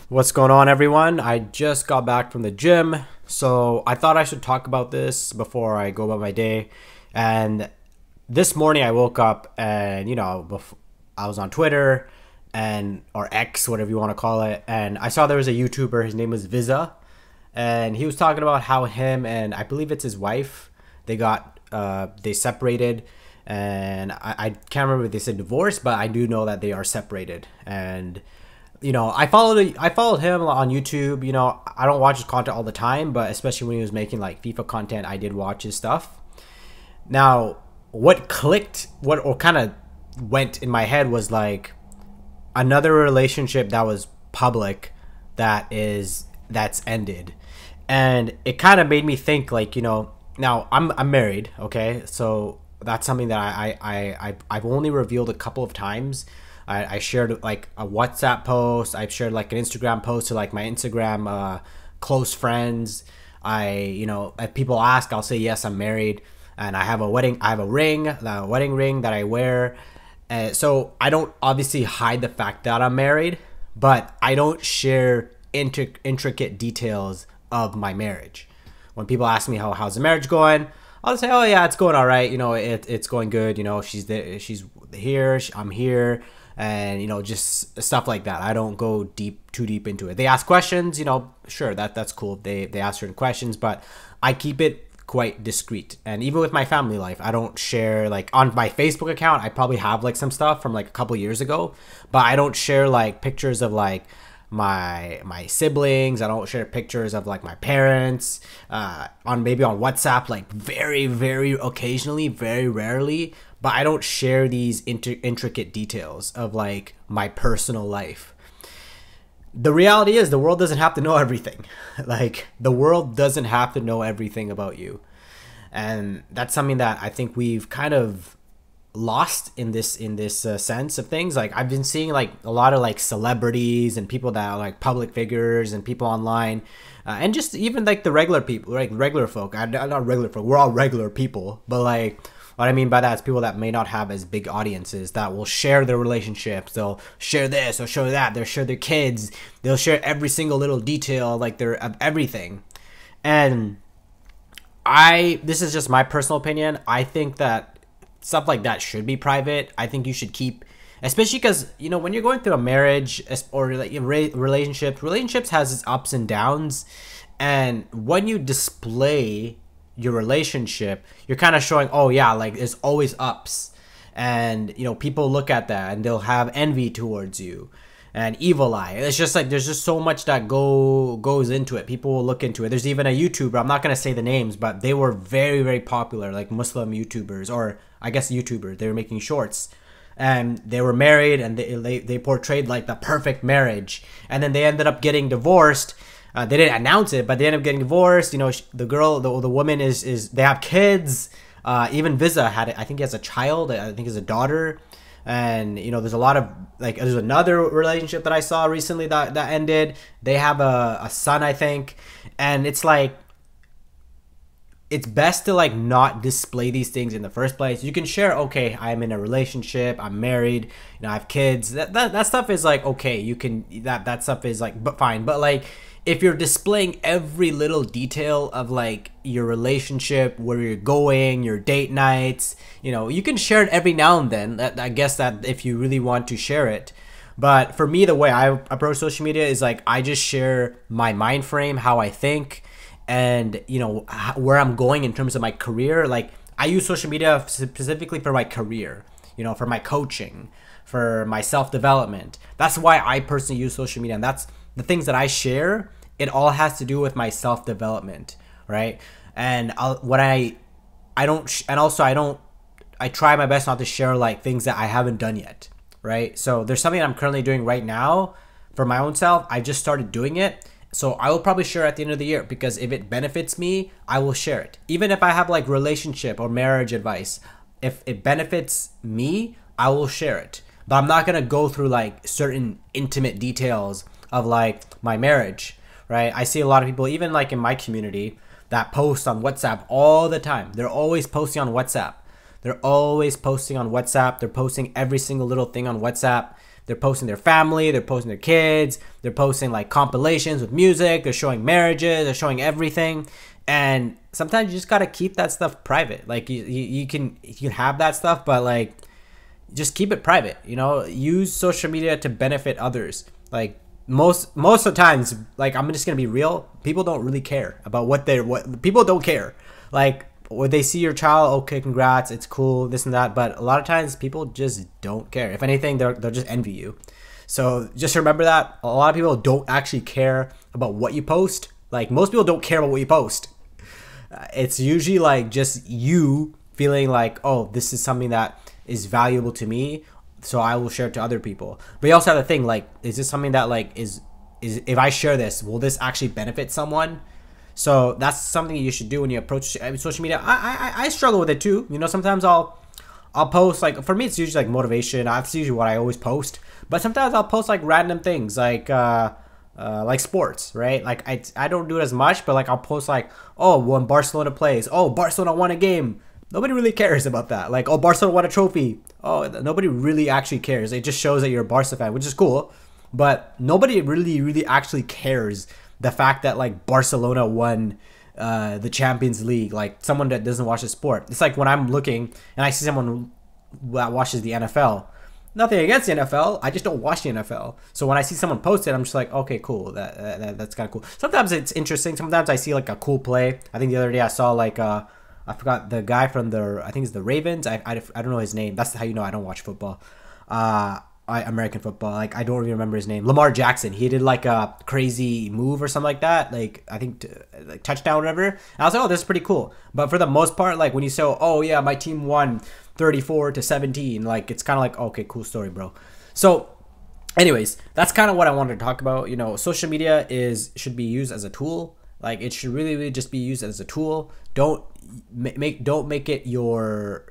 What's going on, everyone? I just got back from the gym, so I thought I should talk about this before I go about my day. And this morning I woke up and, I was on Twitter and or X, whatever you want to call it, and I saw there was a YouTuber. His name was Visa, and he was talking about how him and I believe it's his wife, they separated, and I can't remember if they said divorce, but I do know that they are separated. And I followed him on YouTube. I don't watch his content all the time, but especially when he was making like FIFA content, I did watch his stuff. Now, what kind of went in my head was like another relationship that was public that's ended, and it kind of made me think like, now I'm married, okay, so that's something that I've only revealed a couple of times. I shared like a WhatsApp post. I've shared like an Instagram post to like my Instagram close friends. If people ask, I'll say yes, I'm married, and I have a wedding. I have a wedding ring that I wear. So I don't obviously hide the fact that I'm married, but I don't share intricate details of my marriage. When people ask me how's the marriage going, I'll just say, oh yeah, it's going all right. It's going good. She's there, she's here, I'm here. And just stuff like that. I don't go too deep into it. They ask questions, sure, that's cool. They ask certain questions, but I keep it quite discreet. And even with my family life, I don't share, like on my Facebook account, I probably have like some stuff from like a couple years ago, but I don't share like pictures of like my siblings. I don't share pictures of like my parents on WhatsApp, like very, very occasionally, very rarely. But I don't share these intricate details of like my personal life. The reality is the world doesn't have to know everything. Like the world doesn't have to know everything about you. And that's something that I think we've kind of lost in this sense of things. Like I've been seeing like a lot of like celebrities and people that are like public figures and people online, and just even like the regular people, like regular folk. Not regular folk, we're all regular people, but like what I mean by that is people that may not have as big audiences that will share their relationships. They'll share this, they'll share that, they'll share their kids, they'll share every single little detail like of everything. And this is just my personal opinion. I think that stuff like that should be private. I think you should keep, especially because when you're going through a marriage or like relationships has its ups and downs, and when you display your relationship, you're kind of showing, oh yeah, like there's always ups, and people look at that and they'll have envy towards you and evil eye. It's just like there's just so much that goes into it. People will look into it. There's even a YouTuber, I'm not gonna say the names, but they were very, very popular, like Muslim YouTubers, or I guess YouTubers. They were making shorts, and they were married, and they portrayed like the perfect marriage, and then they ended up getting divorced. They didn't announce it, but they ended up getting divorced. The woman is they have kids. Even Visa I think he has a child. I think he has a daughter. And there's a lot of like, there's another relationship that I saw recently that ended. They have a son, I think. And it's like, it's best to like not display these things in the first place. You can share, okay, I'm in a relationship, I'm married, I have kids. That stuff is like, okay, you can, that stuff is like, but fine. But like, if you're displaying every little detail of like your relationship, where you're going, your date nights, you can share it every now and then. I guess that if you really want to share it. But for me, the way I approach social media is like, I just share my mind frame, how I think, and where I'm going in terms of my career. Like I use social media specifically for my career, for my coaching, for my self-development. That's why I personally use social media, and that's the things that I share. It all has to do with my self-development, right? And I try my best not to share like things that I haven't done yet, right? So there's something I'm currently doing right now for my own self. I just started doing it. So I will probably share at the end of the year, because if it benefits me, I will share it. Even if I have like relationship or marriage advice, if it benefits me, I will share it. But I'm not going to go through like certain intimate details of like my marriage, right? I see a lot of people, even like in my community, that post on WhatsApp all the time. They're always posting on WhatsApp. They're posting every single little thing on WhatsApp. They're posting their family, they're posting their kids, they're posting like compilations with music, they're showing marriages, they're showing everything. And sometimes you just gotta keep that stuff private. Like you can have that stuff, but like just keep it private. You know, use social media to benefit others. Like most of the times, like I'm just gonna be real, people don't really care about what people don't care. Like when they see your child, okay, congrats, it's cool, this and that, but a lot of times people just don't care. If anything, they'll just envy you. So just remember that a lot of people don't actually care about what you post. Like most people don't care about what you post. It's usually like just you feeling like, oh, this is something that is valuable to me, so I will share it to other people. But you also have to think, like, is this something that like is if I share this, will this actually benefit someone? So that's something you should do when you approach social media. I struggle with it too. You know, sometimes I'll post, like, for me it's usually like motivation. That's usually what I always post. But sometimes I'll post like random things like sports, right? Like I don't do it as much, but like I'll post like, oh, when Barcelona plays, oh, Barcelona won a game. Nobody really cares about that. Like, oh, Barcelona won a trophy. Oh, nobody really actually cares. It just shows that you're a Barca fan, which is cool. But nobody really actually cares the fact that like Barcelona won the Champions League. Like someone that doesn't watch the sport. It's like when I'm looking and I see someone that watches the NFL. Nothing against the NFL. I just don't watch the NFL. So when I see someone post it, I'm just like, okay, cool. That's kind of cool. Sometimes it's interesting. Sometimes I see like a cool play. I think the other day I saw like I forgot the guy from I think it's the Ravens. I don't know his name. That's how you know I don't watch football. American football. Like I don't even remember his name. Lamar Jackson. He did like a crazy move or something like that. Like I think like touchdown or whatever. And I was like, oh, this is pretty cool. But for the most part, like when you say, oh yeah, my team won 34-17, like it's kind of like, okay, cool story, bro. So anyways, that's kind of what I wanted to talk about. You know, social media should be used as a tool. Like it should really just be used as a tool. Don't make it your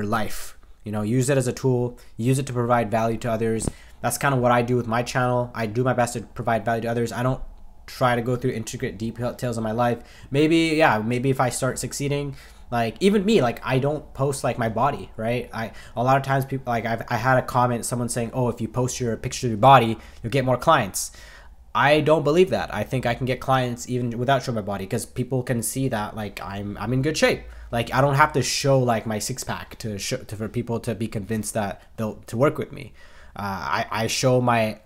life. You know, use it as a tool. Use it to provide value to others. That's kind of what I do with my channel. I do my best to provide value to others. I don't try to go through intricate details of my life. Maybe if I start succeeding, like even me, like I don't post like my body, right? A lot of times people, like I had a comment, someone saying, oh, if you post your picture of your body, you'll get more clients. I don't believe that. I think I can get clients even without showing my body, because people can see that like I'm in good shape. Like I don't have to show like my six pack for people to be convinced that to work with me. I show my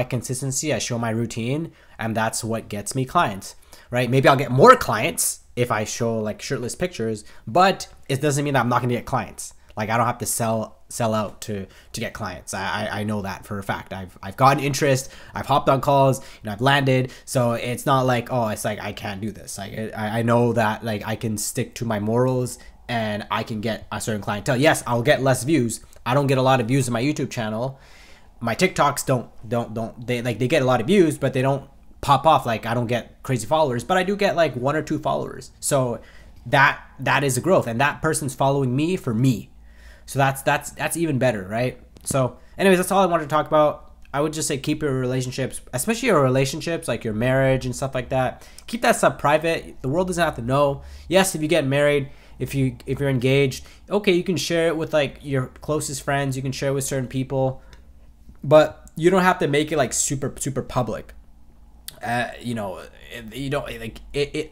consistency. I show my routine, and that's what gets me clients, right? Maybe I'll get more clients if I show like shirtless pictures, but it doesn't mean that I'm not gonna get clients. Like I don't have to sell out to get clients. I know that for a fact. I've gotten interest. I've hopped on calls. You know, I've landed. So it's not like, oh, it's like I can't do this. Like I know that like I can stick to my morals and I can get a certain clientele. Yes, I'll get less views. I don't get a lot of views on my YouTube channel. My TikToks they get a lot of views, but they don't pop off. Like I don't get crazy followers, but I do get like 1 or 2 followers. So that is a growth, and that person's following me for me. So that's even better, right? So anyways, that's all I wanted to talk about. I would just say keep your relationships, especially your relationships, like your marriage and stuff like that. Keep that stuff private. The world doesn't have to know. Yes, if you get married, if you're engaged, okay, you can share it with like your closest friends. You can share it with certain people, but you don't have to make it like super public. You don't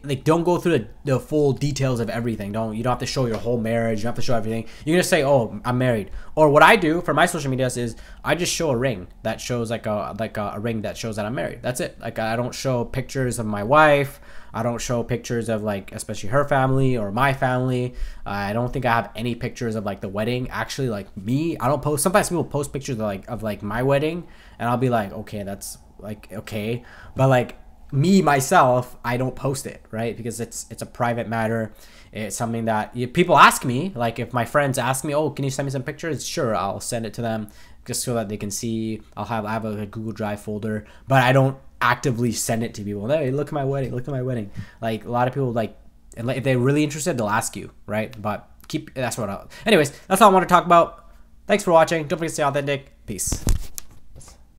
like don't go through the full details of everything. You don't have to show your whole marriage. You don't have to show everything. You can just say, oh, I'm married. Or what I do for my social medias is I just show a ring that shows like a ring that shows that I'm married. That's it. Like I don't show pictures of my wife. I don't show pictures of like especially her family or my family. I don't think I have any pictures of like the wedding. Actually, like me, I don't post. Sometimes people post pictures of like my wedding, and I'll be like, okay, that's like okay, but like me myself, I don't post it, right? Because it's a private matter. It's something that people ask me, like if my friends ask me, oh, can you send me some pictures? Sure, I'll send it to them just so that they can see. I have a Google Drive folder, but I don't actively send it to people. Hey, look at my wedding, look at my wedding. Like a lot of people, like, and if they're really interested, they'll ask you, right? But anyways, that's all I want to talk about. Thanks for watching. Don't forget to stay authentic. Peace.